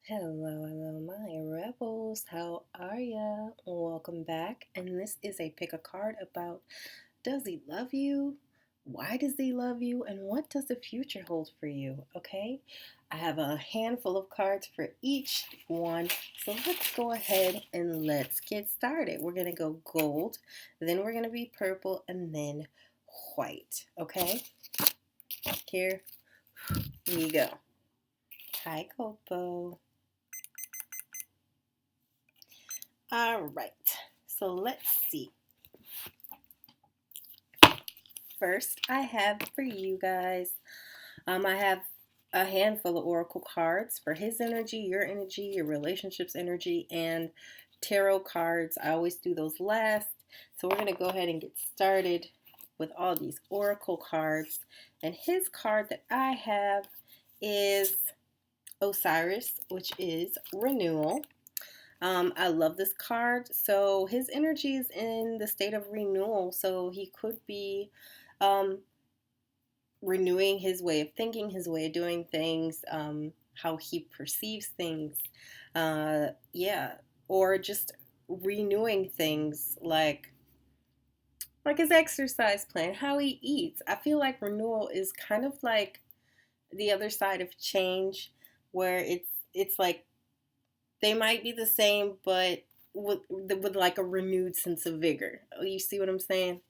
Hello, my rebels. How are ya? Welcome back. And this is a pick a card about does he love you? Why does he love you? And what does the future hold for you? Okay? I have a handful of cards for each one. So let's go ahead and let's get started. We're going to go gold, then we're going to be purple, and then white. Okay? Here we go. Hi, Coco. All right, so let's see. First, I have for you guys, I have a handful of oracle cards for his energy, your relationship's energy, and tarot cards. I always do those last. So we're going to go ahead and get started with all these oracle cards. And his card that I have is Osiris, which is renewal. I love this card. So his energy is in the state of renewal. So he could be um, renewing his way of thinking, his way of doing things, how he perceives things. Yeah. Or just renewing things like his exercise plan, how he eats. I feel like renewal is kind of like the other side of change where it's like they might be the same, but with like a renewed sense of vigor. Oh, you see what I'm saying?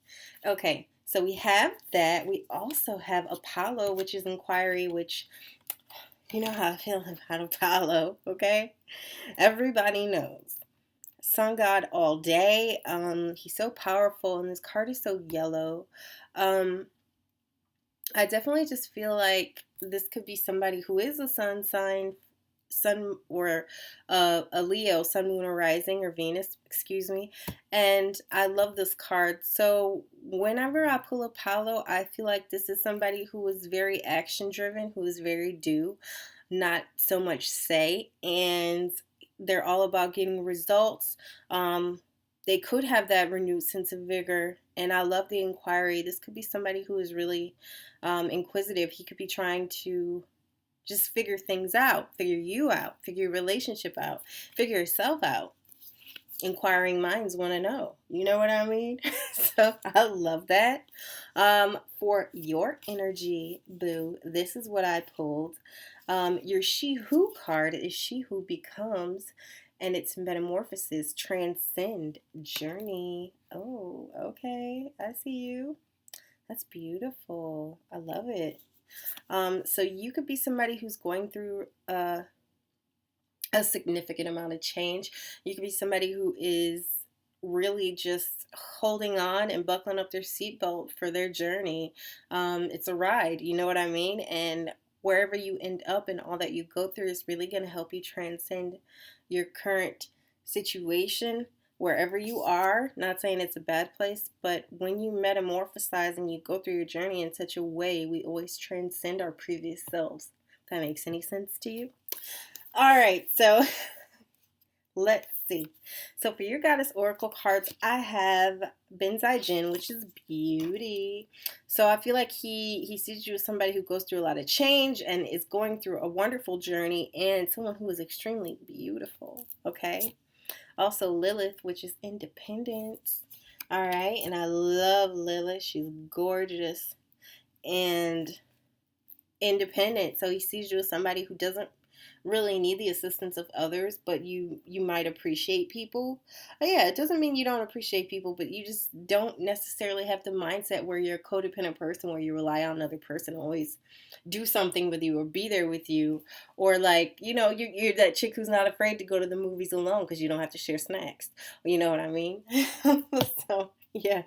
Okay, so we have that. We also have Apollo, which is inquiry, which you know how I feel about Apollo, okay? Everybody knows. Sun God all day. He's so powerful, and this card is so yellow. Um, I definitely just feel like this could be somebody who is a sun sign, sun or a Leo, sun, moon, or rising, or Venus, excuse me. And I love this card. So whenever I pull Apollo, I feel like this is somebody who is very action driven, who is very do, not so much say, and they're all about getting results. They could have that renewed sense of vigor, and I love the inquiry. This could be somebody who is really inquisitive. He could be trying to just figure things out, figure you out, figure your relationship out, figure yourself out. Inquiring minds want to know. You know what I mean? So I love that. For your energy, boo, this is what I pulled. Your She Who card is She Who Becomes, and its metamorphosis, transcend, journey. Oh, okay. I see you. That's beautiful. I love it. So you could be somebody who's going through a significant amount of change. You could be somebody who is really just holding on and buckling up their seatbelt for their journey. It's a ride, you know what I mean? And wherever you end up and all that you go through is really going to help you transcend your current situation. Wherever you are, not saying it's a bad place, but when you metamorphosize and you go through your journey in such a way, we always transcend our previous selves. If that makes any sense to you? All right, so let's see. So for your goddess oracle cards, I have Benzai Jin, which is beauty. So I feel like he sees you as somebody who goes through a lot of change and is going through a wonderful journey, and someone who is extremely beautiful. Okay. Also Lilith, which is independence. All right, and I love Lilith. She's gorgeous and independent. So he sees you as somebody who doesn't really need the assistance of others, but you might appreciate people. Yeah, it doesn't mean you don't appreciate people, but you just don't necessarily have the mindset where you're a codependent person where you rely on another person to always do something with you or be there with you, or like you're that chick who's not afraid to go to the movies alone because you don't have to share snacks. You know what I mean? So yeah,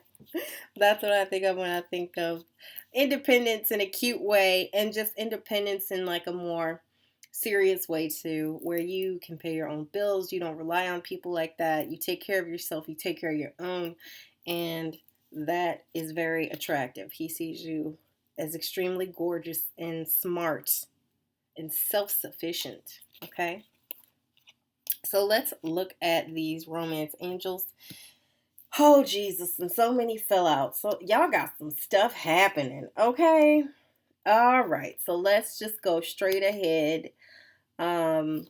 that's what I think of when I think of independence in a cute way, and just independence in like a more serious way too, where you can pay your own bills. You don't rely on people like that. You take care of yourself. You take care of your own, and that is very attractive. He sees you as extremely gorgeous and smart and self-sufficient. Okay, so let's look at these romance angels. Oh, Jesus, and so many fell out. So y'all got some stuff happening, okay? All right, so let's just go straight ahead. Um,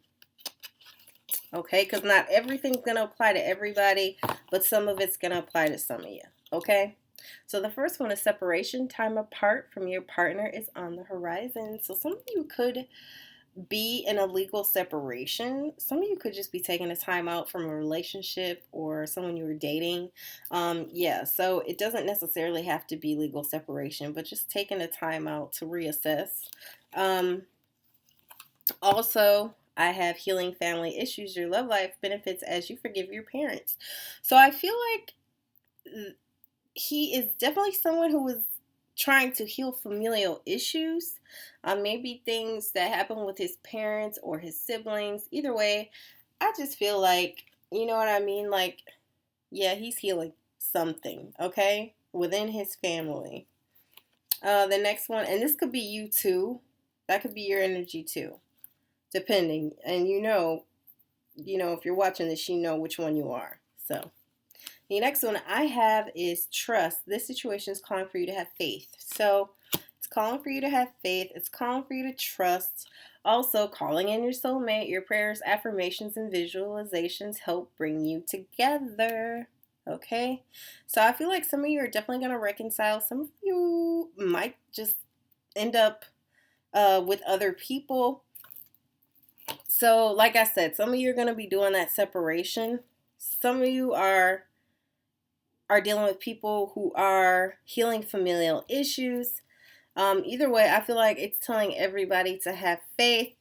Okay, because not everything's going to apply to everybody, but some of it's going to apply to some of you. Okay, so the first one is separation. Time apart from your partner is on the horizon. So some of you could be in a legal separation. Some of you could just be taking a time out from a relationship or someone you were dating. Yeah, so it doesn't necessarily have to be legal separation, but just taking a time out to reassess. Also, I have healing family issues. Your love life benefits as you forgive your parents. So I feel like he is definitely someone who was trying to heal familial issues. Maybe things that happened with his parents or his siblings. Either way, I just feel like, you know what I mean? Like, yeah, he's healing something, okay, within his family. The next one, and this could be you too. That could be your energy too, depending. And if you're watching this, you know which one you are. So the next one I have is trust. This situation is calling for you to have faith. So it's calling for you to have faith. It's calling for you to trust. Also, calling in your soulmate. Your prayers, affirmations, and visualizations help bring you together. Okay? So I feel like some of you are definitely going to reconcile. Some of you might just end up with other people. So, like I said, some of you are going to be doing that separation. Some of you are dealing with people who are healing familial issues. Either way, I feel like it's telling everybody to have faith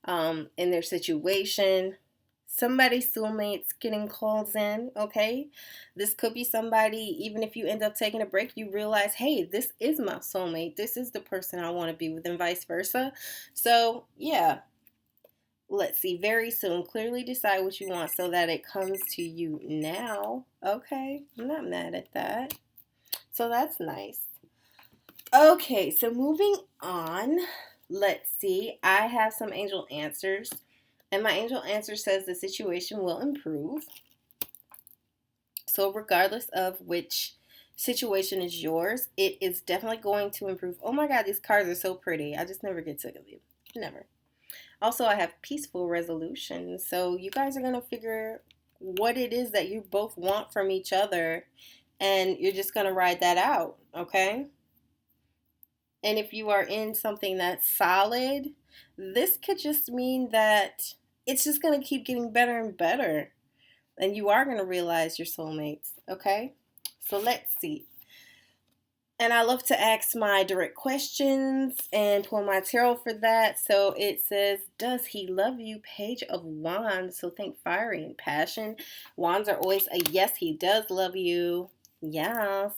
in their situation. Somebody's soulmate's getting calls in, okay? This could be somebody, even if you end up taking a break, you realize, hey, this is my soulmate. This is the person I want to be with, and vice versa. So, yeah. Let's see, very soon. Clearly decide what you want so that it comes to you now. Okay, I'm not mad at that. So that's nice. Okay, so moving on. Let's see. I have some angel answers. And my angel answer says the situation will improve. So regardless of which situation is yours, it is definitely going to improve. Oh my God, these cards are so pretty. I just never get sick of them. Never. Also, I have peaceful resolution. So you guys are going to figure what it is that you both want from each other, and you're just going to ride that out, okay? And if you are in something that's solid, this could just mean that it's just going to keep getting better and better. And you are going to realize your soulmates, okay? So let's see. And I love to ask my direct questions and pull my tarot for that. So it says, does he love you? Page of Wands. So think fiery and passion. Wands are always a yes, he does love you. Yes.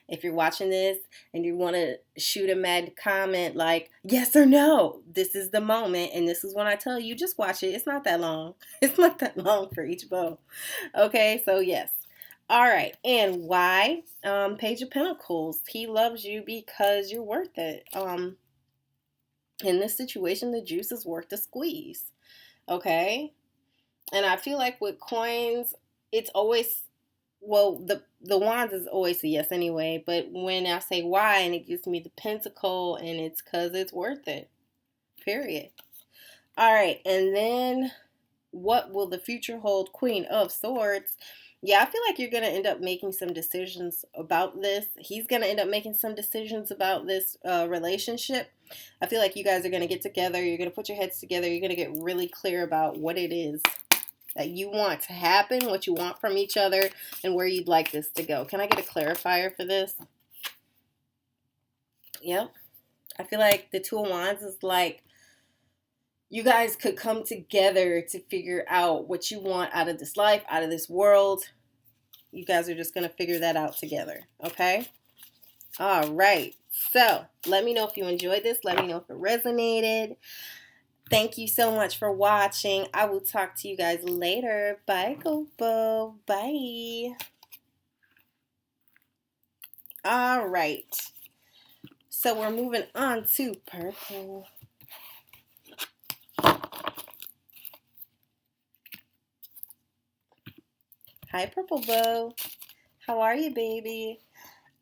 If you're watching this and you want to shoot a mad comment like yes or no, this is the moment. And this is when I tell you, just watch it. It's not that long. It's not that long for each bow. Okay, so yes. All right, and why? Page of Pentacles. He loves you because you're worth it. In this situation, the juice is worth the squeeze. Okay, and I feel like with coins, it's always the wands is always a yes anyway. But when I say why, and it gives me the pentacle, and it's because it's worth it. Period. All right, and then what will the future hold? Queen of Swords. Yeah, I feel like you're going to end up making some decisions about this. He's going to end up making some decisions about this relationship. I feel like you guys are going to get together. You're going to put your heads together. You're going to get really clear about what it is that you want to happen, what you want from each other, and where you'd like this to go. Can I get a clarifier for this? Yep. I feel like the Two of Wands is like, you guys could come together to figure out what you want out of this life, out of this world. You guys are just going to figure that out together, okay? All right. So let me know if you enjoyed this. Let me know if it resonated. Thank you so much for watching. I will talk to you guys later. Bye, Gobo. Bye. All right. So we're moving on to purple. Hi, Purple Bow. How are you, baby?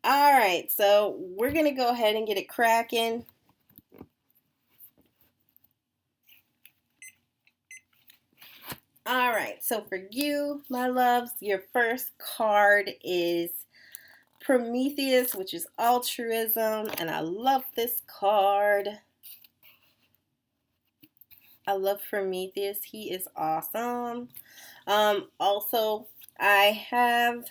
All right, so we're going to go ahead and get it cracking. All right, so for you, my loves, your first card is Prometheus, which is altruism, and I love this card. I love Prometheus. He is awesome. Also, I have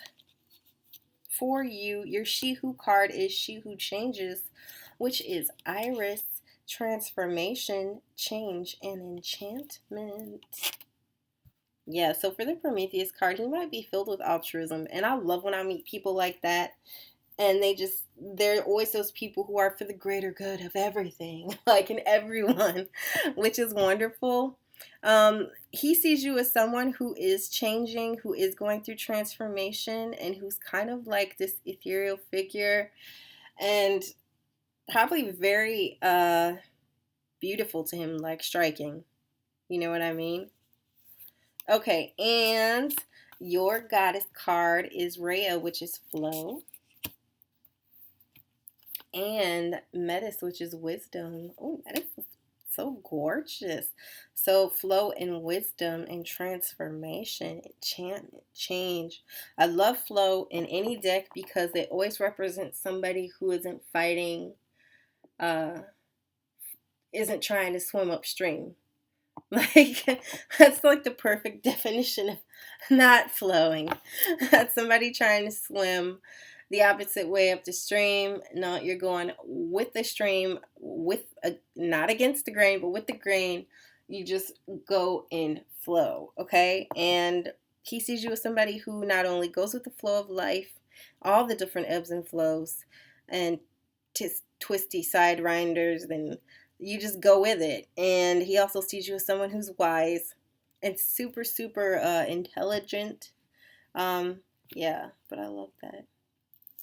for you, your She Who card is She Who Changes, which is Iris, transformation, change, and enchantment. Yeah, so for the Prometheus card, he might be filled with altruism. And I love when I meet people like that. And they're always those people who are for the greater good of everything, like in everyone, which is wonderful. He sees you as someone who is changing, who is going through transformation, and who's kind of like this ethereal figure and probably very beautiful to him, like striking. You know what I mean? Okay, and your goddess card is Rhea, which is flow, and Metis, which is wisdom. Oh, Metis is so gorgeous. So flow and wisdom and transformation, enchantment, change. I love flow in any deck because it always represents somebody who isn't fighting, uh, isn't trying to swim upstream. Like, that's like the perfect definition of not flowing. That's somebody trying to swim the opposite way up the stream. No, you're going with the stream, not against the grain, but with the grain. You just go in flow, okay? And he sees you as somebody who not only goes with the flow of life, all the different ebbs and flows, and twisty side winders, and you just go with it. And he also sees you as someone who's wise and super, super intelligent. Yeah, but I love that.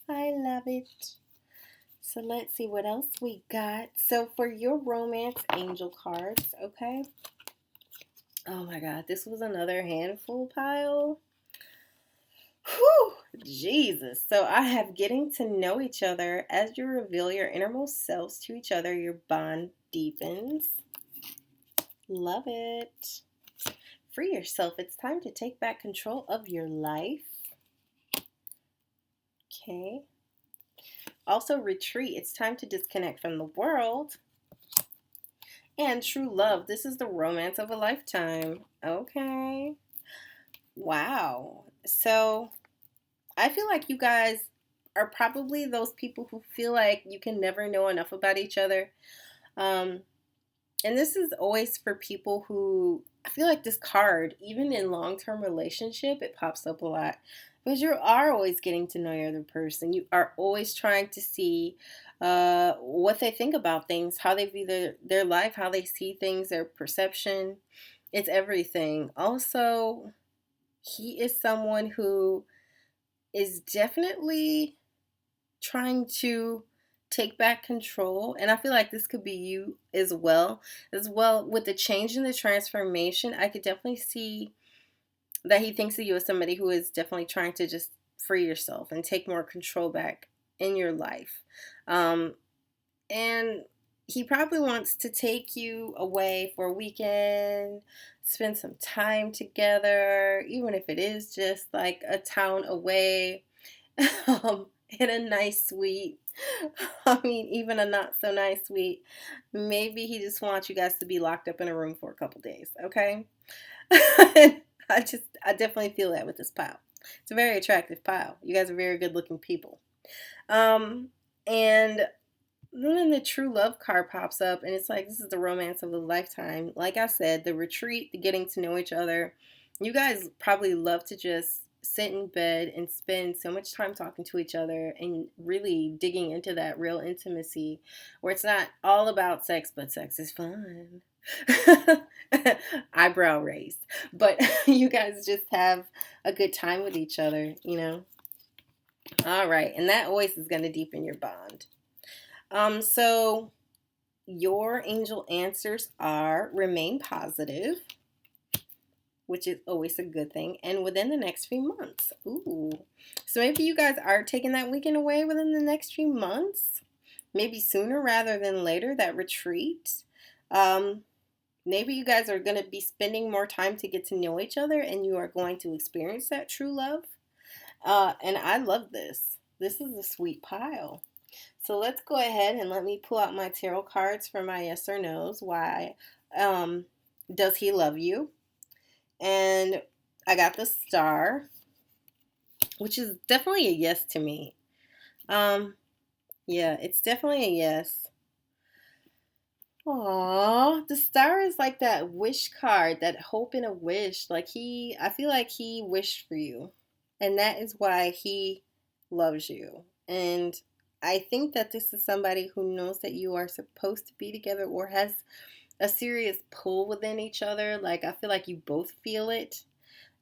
I love it. So let's see what else we got. So for your romance angel cards, okay? Oh my God, this was another handful pile. Whew, Jesus. So I have getting to know each other. As you reveal your innermost selves to each other, your bond deepens. Love it. Free yourself. It's time to take back control of your life. Okay. Also, retreat. It's time to disconnect from the world. And true love. This is the romance of a lifetime. Okay. Wow. So I feel like you guys are probably those people who feel like you can never know enough about each other. And this is always for people who, I feel like this card, even in long-term relationship, it pops up a lot. Because you are always getting to know your other person. You are always trying to see what they think about things, how they view their life, how they see things, their perception. It's everything. Also, he is someone who is definitely trying to take back control, and I feel like this could be you as well with the change in the transformation. I could definitely see that he thinks of you as somebody who is definitely trying to just free yourself and take more control back in your life. And he probably wants to take you away for a weekend, spend some time together, even if it is just like a town away, in a nice suite. I mean, even a not so nice suite. Maybe he just wants you guys to be locked up in a room for a couple days, okay? I definitely feel that with this pile. It's a very attractive pile. You guys are very good looking people. And then the true love card pops up, and it's like, this is the romance of a lifetime. Like I said, the retreat, the getting to know each other. You guys probably love to just sit in bed and spend so much time talking to each other and really digging into that real intimacy where it's not all about sex, but sex is fun. Eyebrow raised. But you guys just have a good time with each other, you know? All right. And that always is going to deepen your bond. So your angel answers are remain positive, which is always a good thing, and within the next few months. Ooh. So maybe you guys are taking that weekend away within the next few months. Maybe sooner rather than later, that retreat. Maybe you guys are going to be spending more time to get to know each other and you are going to experience that true love. And I love this. This is a sweet pile. So let's go ahead and let me pull out my tarot cards for my yes or no's. Why? Does he love you? And I got the star, which is definitely a yes to me. Yeah, it's definitely a yes. Aww, the star is like that wish card, that hope and a wish. Like I feel like he wished for you. And that is why he loves you. And I think that this is somebody who knows that you are supposed to be together or has a serious pull within each other. Like I feel like you both feel it.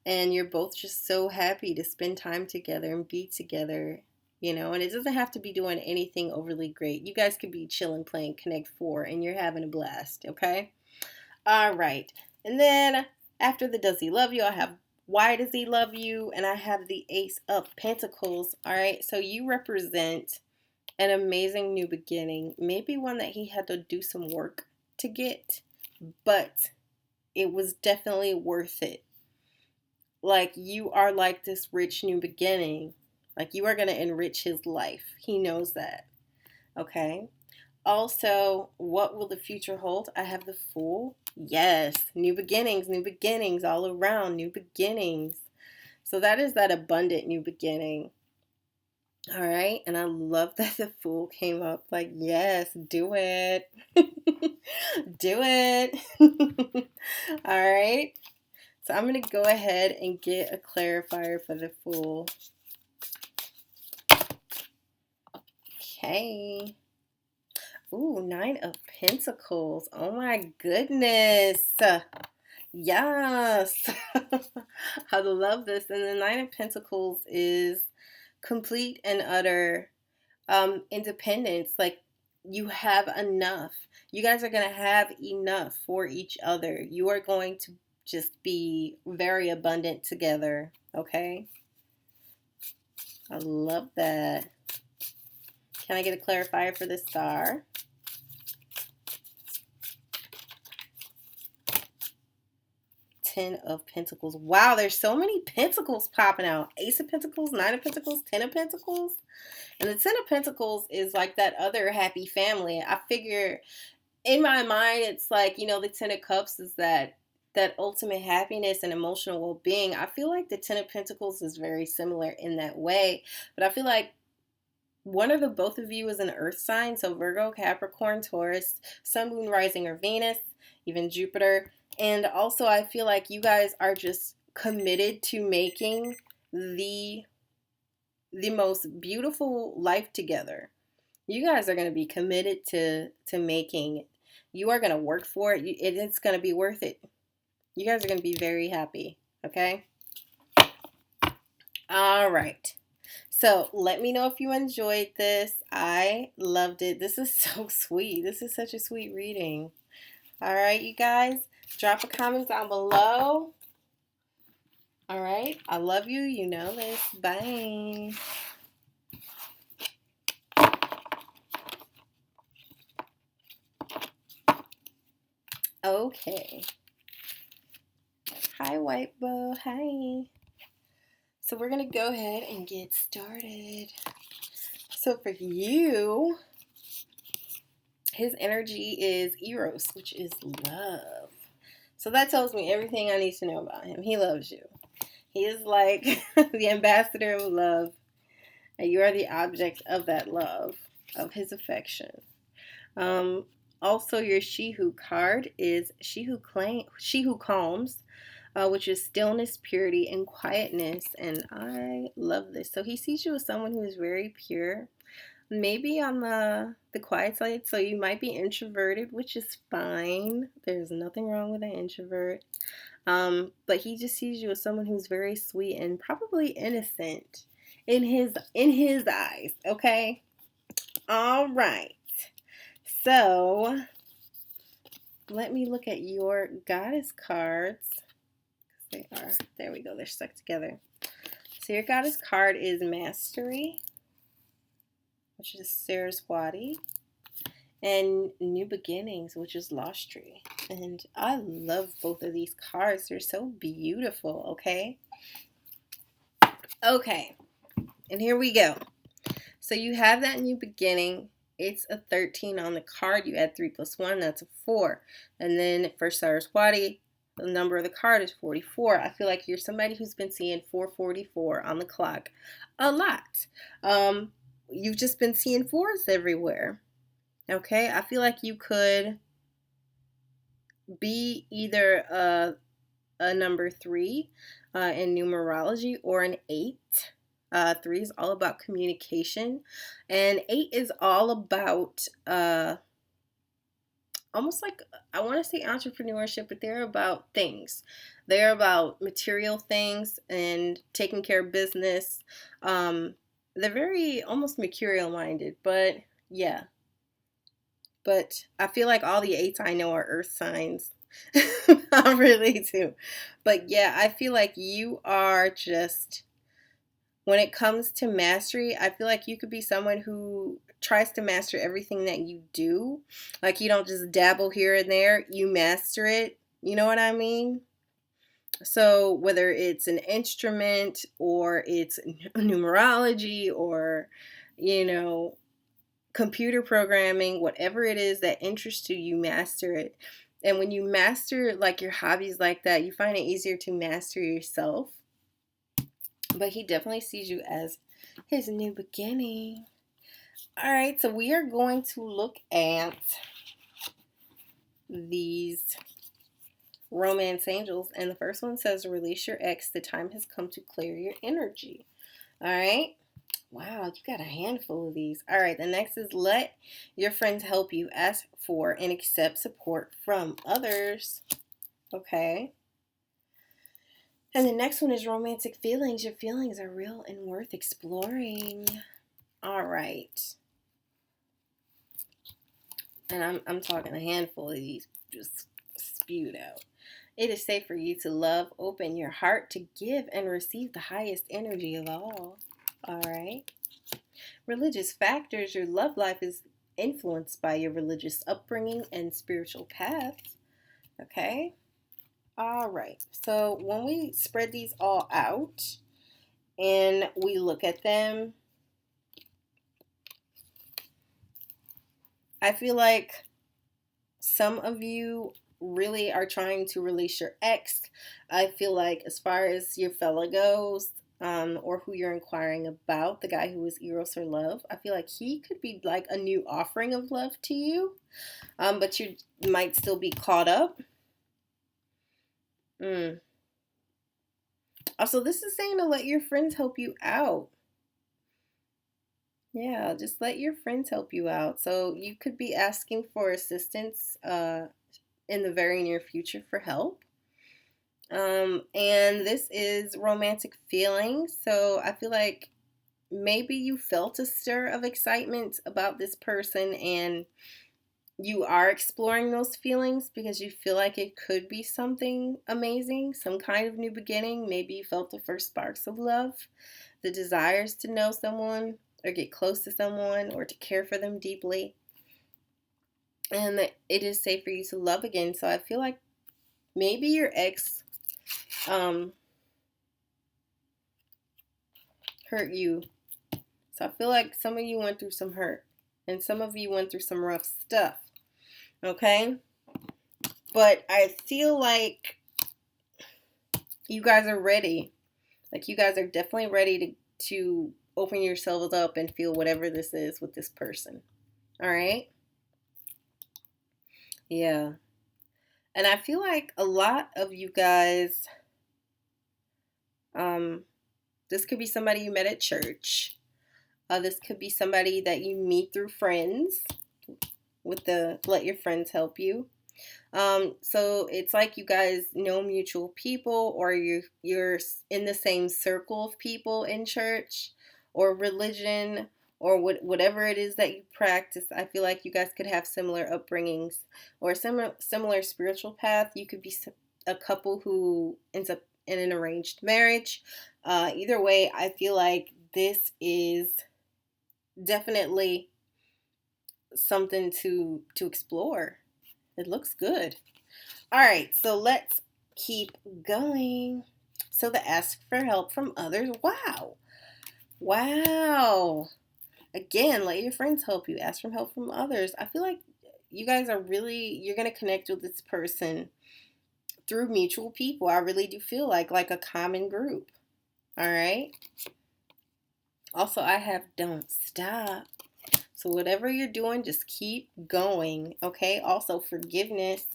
And you're both just so happy to spend time together and be together, and it doesn't have to be doing anything overly great. You guys could be chilling, playing Connect 4, and you're having a blast, okay? All right. And then after the does he love you, I have why does he love you? And I have the Ace of Pentacles. All right. So you represent an amazing new beginning, maybe one that he had to do some work to get, but it was definitely worth it. Like you are like this rich new beginning. Like you are going to enrich his life. He knows that. Okay. Also, what will the future hold? I have the Fool. Yes. New beginnings all around. New beginnings. So that is that abundant new beginning. All right. And I love that the Fool came up. Like, yes, do it. Do it. All right. So I'm going to go ahead and get a clarifier for the Fool. Okay. Ooh, 9 of Pentacles. Oh my goodness. Yes. I love this. And the 9 of Pentacles is complete and utter independence. Like you have enough. You guys are going to have enough for each other. You are going to just be very abundant together. Okay? I love that. Can I get a clarifier for the star? Ten of Pentacles. Wow, there's so many Pentacles popping out. Ace of Pentacles, 9 of Pentacles, 10 of Pentacles. And the 10 of Pentacles is like that other happy family. I figure in my mind, it's like, the 10 of Cups is that ultimate happiness and emotional well-being. I feel like the 10 of Pentacles is very similar in that way. But I feel like one or the both of you is an earth sign. So Virgo, Capricorn, Taurus, Sun, Moon, Rising, or Venus, even Jupiter. And also I feel like you guys are just committed to making the most beautiful life together. You guys are going to be committed to making it. You are going to work for it. It's going to be worth it. You guys are going to be very happy. Okay? All right. So let me know if you enjoyed this. I loved it. This is so sweet. This is such a sweet reading. All right, you guys. Drop a comment down below. All right. I love you. You know this. Bye. Okay. Hi, White Bow. Hi. So we're going to go ahead and get started. So for you, his energy is Eros, which is love. So that tells me everything I need to know about him. He loves you. He is like the ambassador of love. And you are the object of that love, of his affection. Also, your She Who card is She Who Calms, which is stillness, purity, and quietness. And I love this. So he sees you as someone who is very pure, maybe on the quiet side. So you might be introverted, which is fine. There's nothing wrong with an introvert. But he just sees you as someone who's very sweet and probably innocent in his eyes. Okay. All right. So let me look at your goddess cards. There we go. They're stuck together. So your goddess card is Mastery, which is Saraswati. and new beginnings, which is lost tree. And I love both of these cards. They're so beautiful. Okay. And here we go. So you have that new beginning. It's a 13 on the card. You add 3 plus 1, that's a 4. And then for Saraswati, the number of the card is 44. I feel like you're somebody who's been seeing 444 on the clock a lot. You've just been seeing 4s everywhere. Okay, I feel like you could be either a number 3 in numerology or an 8. 3 is all about communication, and 8 is all about almost like, I want to say entrepreneurship, but they're about things. They're about material things and taking care of business. They're very almost mercurial minded, but yeah. But I feel like all the 8s I know are earth signs. I really do. But yeah, I feel like you are just, when it comes to mastery, I feel like you could be someone who tries to master everything that you do. Like, you don't just dabble here and there, you master it. You know what I mean? So whether it's an instrument or it's numerology or, you know, computer programming, whatever it is that interests you, you master it. And when you master like your hobbies like that, you find it easier to master yourself. But he definitely sees you as his new beginning. All right, so we are going to look at these romance angels. And the first one says, release your ex. The time has come to clear your energy. All right. Wow, you got a handful of these. All right, the next is let your friends help you. Ask for and accept support from others. Okay. And the next one is romantic feelings. Your feelings are real and worth exploring. All right. And I'm talking a handful of these just spewed out. It is safe for you to love, open your heart to give and receive the highest energy of all. All right. Religious factors. Your love life is influenced by your religious upbringing and spiritual paths. Okay. All right. So when we spread these all out and we look at them, I feel like some of you really are trying to release your ex. I feel like as far as your fella goes, or who you're inquiring about, the guy who is Eros or love, I feel like he could be like a new offering of love to you, but you might still be caught up. Also, this is saying to let your friends help you out. Yeah, just let your friends help you out. So you could be asking for assistance in the very near future for help. And this is romantic feelings. So I feel like maybe you felt a stir of excitement about this person and you are exploring those feelings because you feel like it could be something amazing, some kind of new beginning. Maybe you felt the first sparks of love, the desires to know someone or get close to someone or to care for them deeply. And that it is safe for you to love again. So I feel like maybe your ex hurt you. So I feel like some of you went through some hurt and some of you went through some rough stuff. Okay? But I feel like you guys are ready. Like, you guys are definitely ready to open yourselves up and feel whatever this is with this person. All right? Yeah. And I feel like a lot of you guys, this could be somebody you met at church. This could be somebody that you meet through friends with the let your friends help you. So it's like you guys know mutual people, or you're in the same circle of people in church or religion or whatever it is that you practice. I feel like you guys could have similar upbringings or similar spiritual path. You could be a couple who ends up in an arranged marriage. Either way, I feel like this is definitely something to explore. It looks good. All right, so let's keep going. So the ask for help from others. Wow. Wow. Again, let your friends help you. Ask for help from others. I feel like you guys are really, you're going to connect with this person through mutual people. I really do feel like a common group. All right. Also, I have don't stop. So whatever you're doing, just keep going, okay? Also, forgiveness.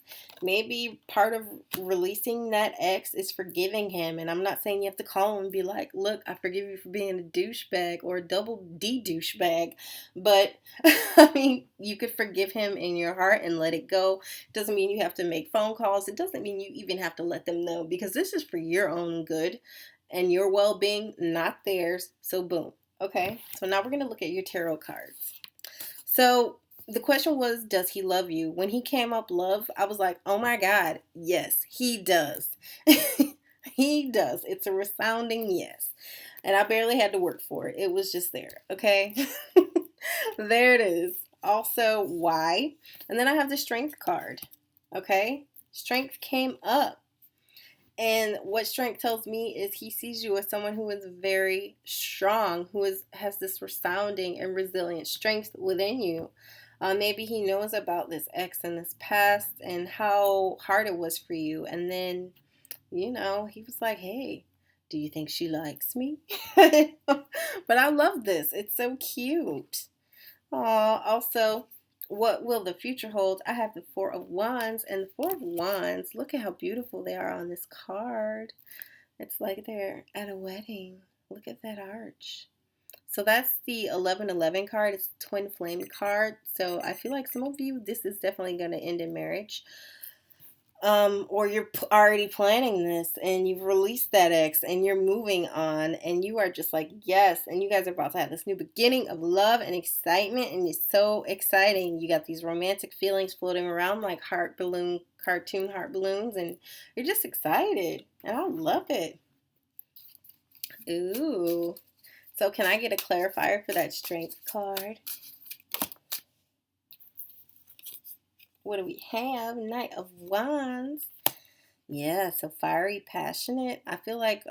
Maybe part of releasing that ex is forgiving him. And I'm not saying you have to call him and be like, look, I forgive you for being a douchebag or a double D douchebag. But, I mean, you could forgive him in your heart and let it go. Doesn't mean you have to make phone calls. It doesn't mean you even have to let them know, because this is for your own good and your well-being, not theirs. So boom. Okay, so now we're going to look at your tarot cards. So the question was, does he love you? When he came up love, I was like, oh my God, yes, he does. He does. It's a resounding yes. And I barely had to work for it. It was just there, okay? There it is. Also, why? And then I have the strength card, okay? Strength came up. And what strength tells me is he sees you as someone who is very strong, has this resounding and resilient strength within you. Maybe he knows about this ex in this past and how hard it was for you. And then, he was like, hey, do you think she likes me? But I love this. It's so cute. Also, what will the future hold? I have the Four of Wands, and the Four of Wands, look at how beautiful they are on this card. It's like they're at a wedding. Look at that arch. So that's the 1111 card. It's a twin flame card. So I feel like some of you, this is definitely going to end in marriage. Or you're already planning this and you've released that ex and you're moving on and you are just like, yes. And you guys are about to have this new beginning of love and excitement, and it's so exciting. You got these romantic feelings floating around like cartoon heart balloons, and you're just excited. And I love it. Ooh. So can I get a clarifier for that strength card? What do we have? Knight of Wands. Yeah, so fiery, passionate. I feel like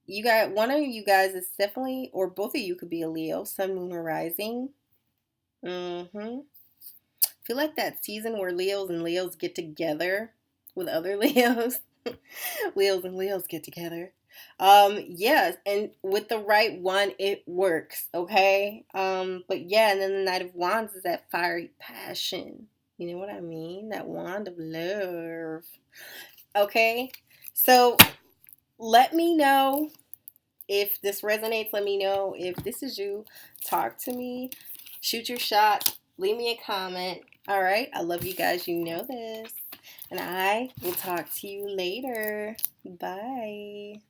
you got one of you guys is definitely, or both of you could be a Leo, Sun, Moon, or Rising. I feel like that season where Leos and Leos get together with other Leos. Leos and Leos get together. Yes, and with the right one, it works, okay? But yeah, and then the Knight of Wands is that fiery passion. You know what I mean? That wand of love. Okay? So let me know if this resonates. Let me know if this is you. Talk to me. Shoot your shot. Leave me a comment. All right? I love you guys. You know this. And I will talk to you later. Bye.